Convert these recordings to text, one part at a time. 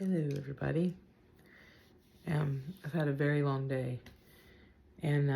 Hello, everybody. I've had a very long day, and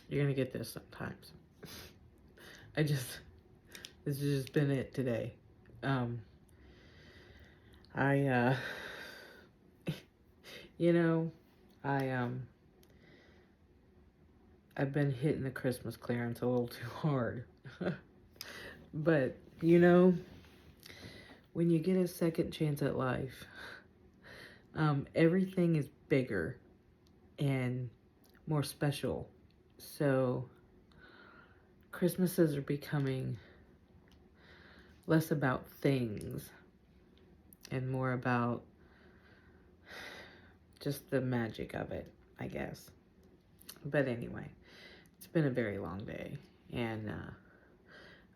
you're gonna get this sometimes. I just, this has just been it today. Um, I, you know, I, I've been hitting the Christmas clearance a little too hard. But, when you get a second chance at life, everything is bigger and more special. So, Christmases are becoming less about things and more about just the magic of it, I guess. But anyway, it's been a very long day, and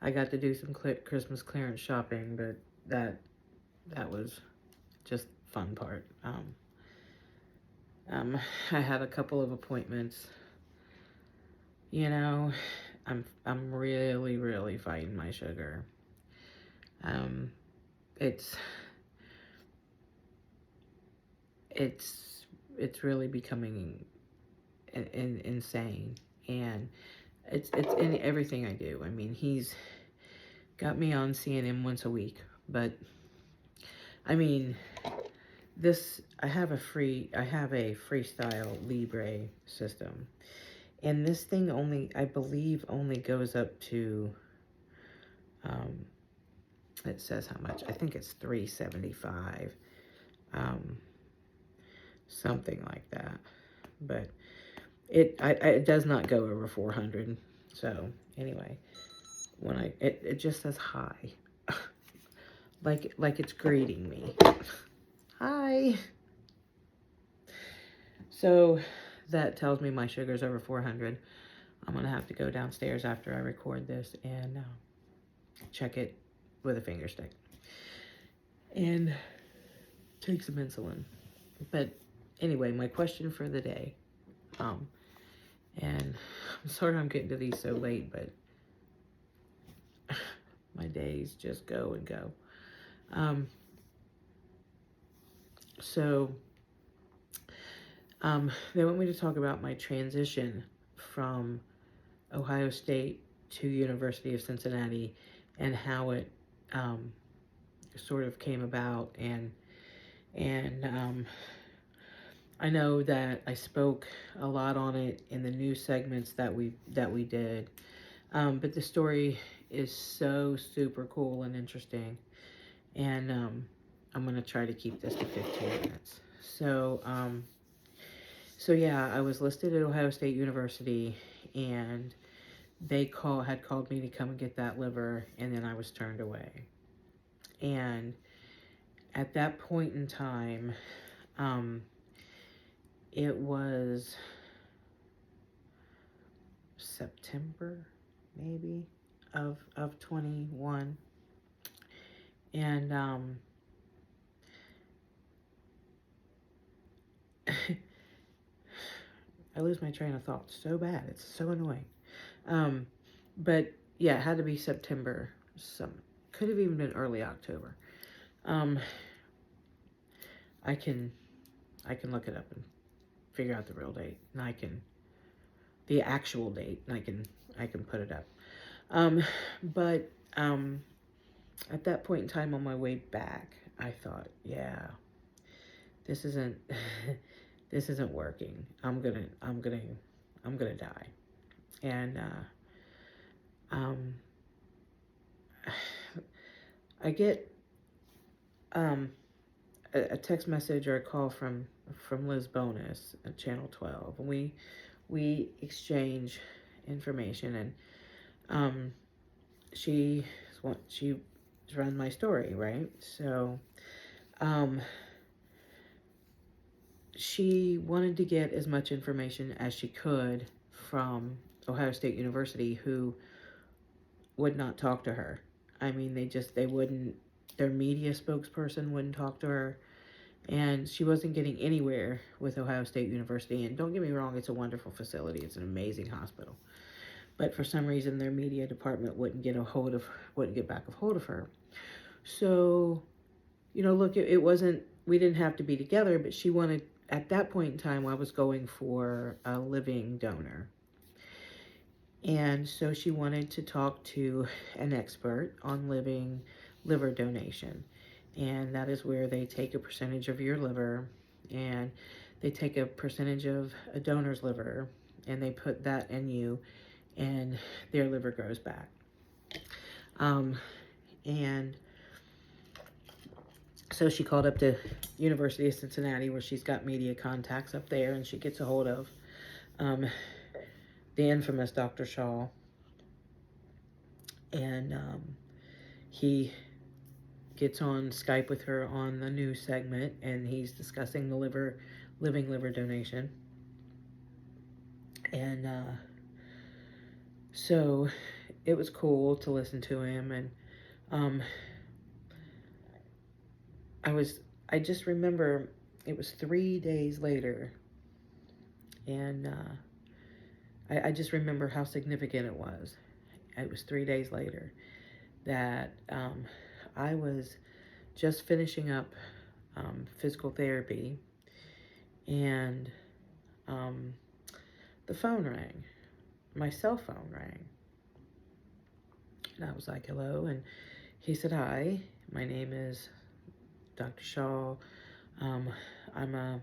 I got to do some Christmas clearance shopping, but that was just fun part. I had a couple of appointments. You know, I'm really fighting my sugar. Um, it's it's it's really becoming insane, and it's in everything I do. I mean, he's got me on seeing him once a week, but I mean, I have a freestyle Libre system, and this thing I believe only goes up to it says how much. I think it's 375, something like that, but it does not go over 400. So anyway, when it just says hi, like it's greeting me. Hi. So that tells me my sugar's over 400. I'm gonna have to go downstairs after I record this and check it with a finger stick and take some insulin. But anyway, my question for the day, and I'm sorry I'm getting to these so late, but my days just go and go. So they want me to talk about my transition from Ohio State to University of Cincinnati and how it sort of came about, and I know that I spoke a lot on it in the news segments that we did, but the story is so super cool and interesting, and I'm gonna try to keep this to 15 minutes. So yeah, I was listed at Ohio State University, and they had called me to come and get that liver, and then I was turned away. And at that point in time, it was September, maybe, of 21. And I lose my train of thought so bad. It's so annoying. But yeah, it had to be September. Could have even been early October. I can look it up and figure out the real date, and the actual date, and I can put it up. But at that point in time, on my way back, I thought, yeah, this isn't this isn't working. I'm gonna die. And I get a text message or a call from Liz Bonus at Channel 12, and we exchange information, and she run my story, right? So she wanted to get as much information as she could from Ohio State University, who would not talk to her. I mean, they wouldn't, their media spokesperson wouldn't talk to her, and she wasn't getting anywhere with Ohio State University. And don't get me wrong, it's a wonderful facility. It's an amazing hospital. But for some reason, their media department wouldn't get back a hold of her. So look, it wasn't, we didn't have to be together, but she wanted, at that point in time, I was going for a living donor. And so she wanted to talk to an expert on living liver donation. And that is where they take a percentage of your liver and they take a percentage of a donor's liver and they put that in you and their liver grows back. And so she called up to University of Cincinnati where she's got media contacts up there and she gets a hold of the infamous Dr. Shaw. And he gets on Skype with her on the news segment and he's discussing the living liver donation. And so it was cool to listen to him. And I just remember it was 3 days later. And I just remember how significant it was. It was 3 days later that I was just finishing up physical therapy, and the phone rang. My cell phone rang. And I was like, hello. And he said, hi, my name is Dr. Shaw. I'm a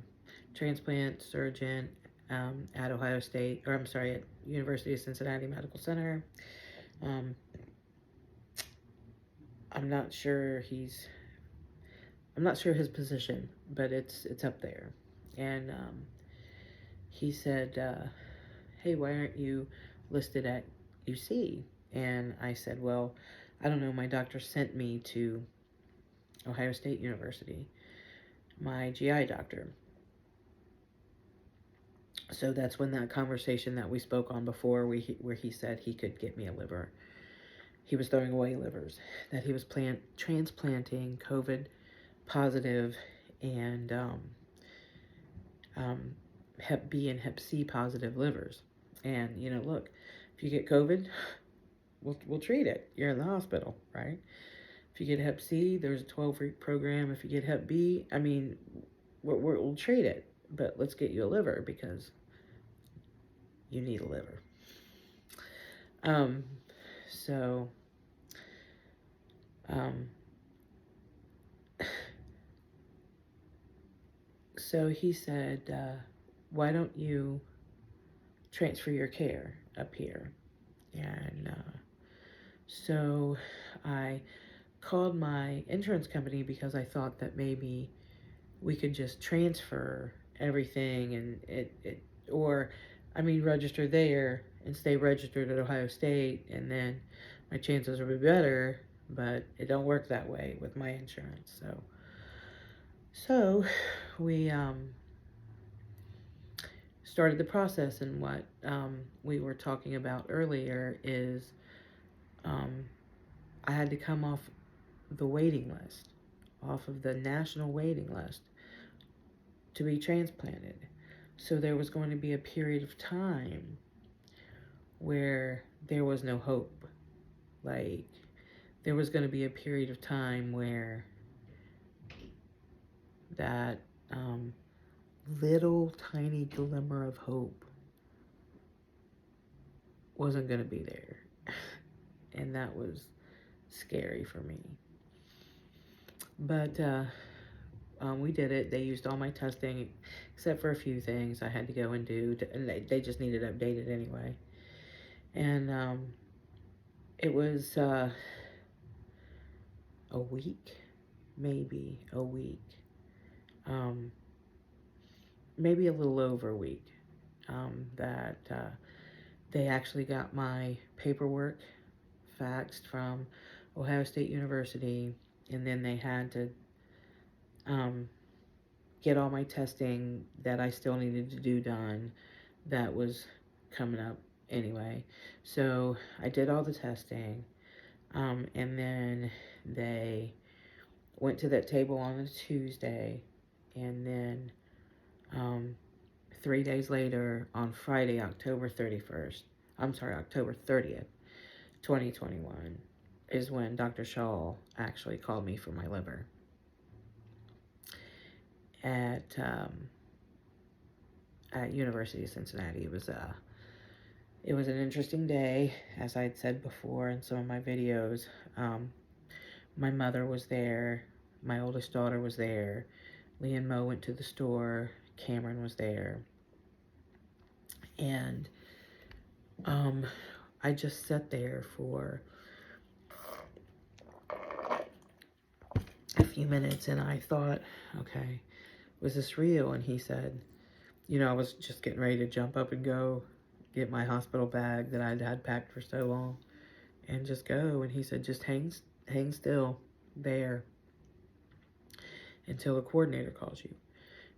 transplant surgeon at Ohio State, or I'm sorry, at University of Cincinnati Medical Center. I'm not sure his position, but it's up there. And he said, hey, why aren't you listed at UC? And I said, well, I don't know. My doctor sent me to Ohio State University, my GI doctor. So that's when that conversation that we spoke on before, where he said he could get me a liver. He was throwing away livers, that he was transplanting COVID positive and Hep B and Hep C positive livers. And, look, if you get COVID, we'll treat it. You're in the hospital, right? If you get Hep C, there's a 12-week program. If you get Hep B, we'll treat it. But let's get you a liver because you need a liver. So he said, why don't you transfer your care up here? And so I called my insurance company because I thought that maybe we could just transfer everything and register there and stay registered at Ohio State, and then my chances would be better, but it don't work that way with my insurance. So we started the process, and what we were talking about earlier is I had to come off the waiting list, off of the national waiting list to be transplanted. So there was going to be a period of time where there was no hope. Like, there was going to be a period of time where that little tiny glimmer of hope wasn't going to be there. And that was scary for me. But we did it. They used all my testing, except for a few things I had to go and do, and they just needed updated anyway. And it was a week, maybe a week, maybe a little over a week, that they actually got my paperwork faxed from Ohio State University, and then they had to get all my testing that I still needed to do done that was coming up anyway. So I did all the testing, and then they went to that table on a Tuesday, and then 3 days later, on Friday, October 30th, 2021, is when Dr. Shaw actually called me for my liver. at University of Cincinnati. It was an interesting day, as I had said before in some of my videos. My mother was there, my oldest daughter was there, Lee and Mo went to the store, Cameron was there, and I just sat there for a few minutes, and I thought, okay, was this real? And he said, you know, I was just getting ready to jump up and go get my hospital bag that I'd had packed for so long and just go. And he said, just hang still there until the coordinator calls you.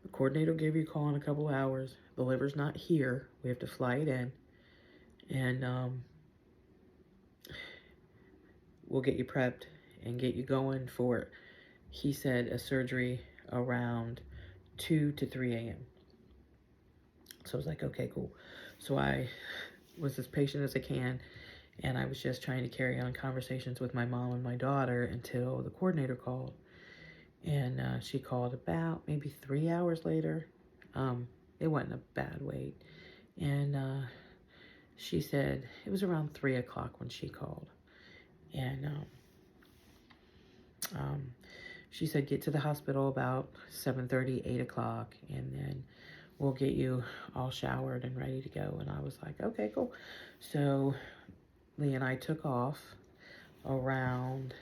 The coordinator will give you a call in a couple hours. The liver's not here. We have to fly it in. And we'll get you prepped and get you going for, he said, a surgery around 2 to 3 a.m. So I was like, okay, cool. So I was as patient as I can, and I was just trying to carry on conversations with my mom and my daughter until the coordinator called. And she called about maybe 3 hours later. It wasn't a bad wait. And she said, it was around 3 o'clock when she called. And she said, get to the hospital about 7:30, 8 o'clock, and then we'll get you all showered and ready to go. And I was like, okay, cool. So Lee and I took off around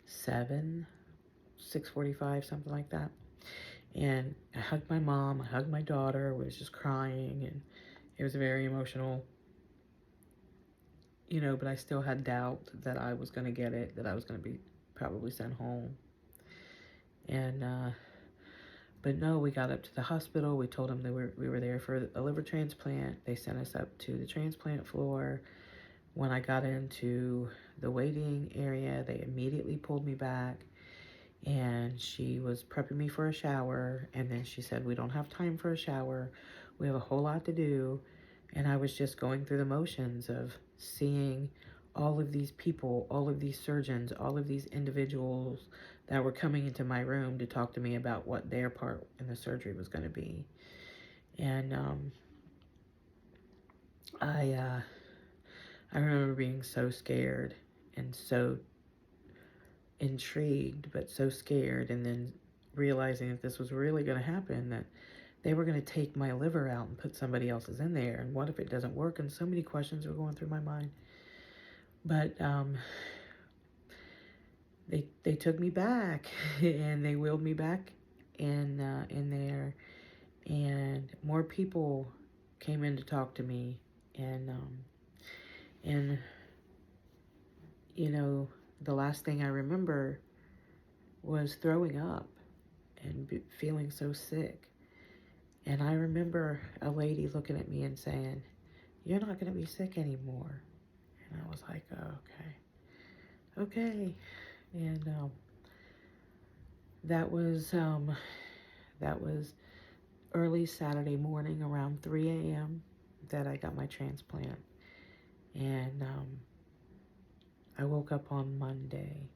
6:45, something like that. And I hugged my mom, I hugged my daughter, we was just crying, and it was very emotional, you know, but I still had doubt that I was going to get it, that I was going to be probably sent home. And but no, we got up to the hospital. We told them that we were there for a liver transplant. They sent us up to the transplant floor. When I got into the waiting area, they immediately pulled me back, and she was prepping me for a shower. And then she said, we don't have time for a shower. We have a whole lot to do. And I was just going through the motions of seeing all of these people, all of these surgeons, all of these individuals that were coming into my room to talk to me about what their part in the surgery was going to be. And I remember being so scared and so intrigued, but so scared, and then realizing that this was really going to happen, that they were going to take my liver out and put somebody else's in there, and what if it doesn't work? And so many questions were going through my mind. But they took me back, and they wheeled me back in there, and more people came in to talk to me, and you know, the last thing I remember was throwing up and feeling so sick. And I remember a lady looking at me and saying, you're not going to be sick anymore. And I was like, oh, okay. And that was early Saturday morning around 3 a.m. that I got my transplant. And I woke up on Monday.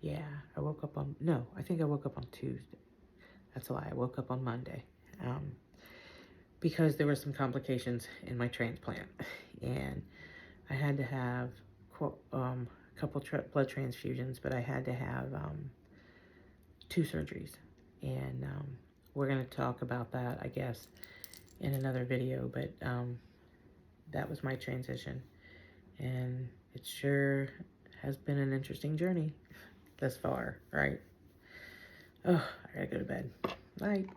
Yeah, I think I woke up on Tuesday. That's a lie. I woke up on Monday. Because there were some complications in my transplant. And I had to have a couple blood transfusions, but I had to have 2 surgeries. And we're going to talk about that, I guess, in another video. But that was my transition. And it sure has been an interesting journey thus far, right? Oh, I gotta go to bed. Night.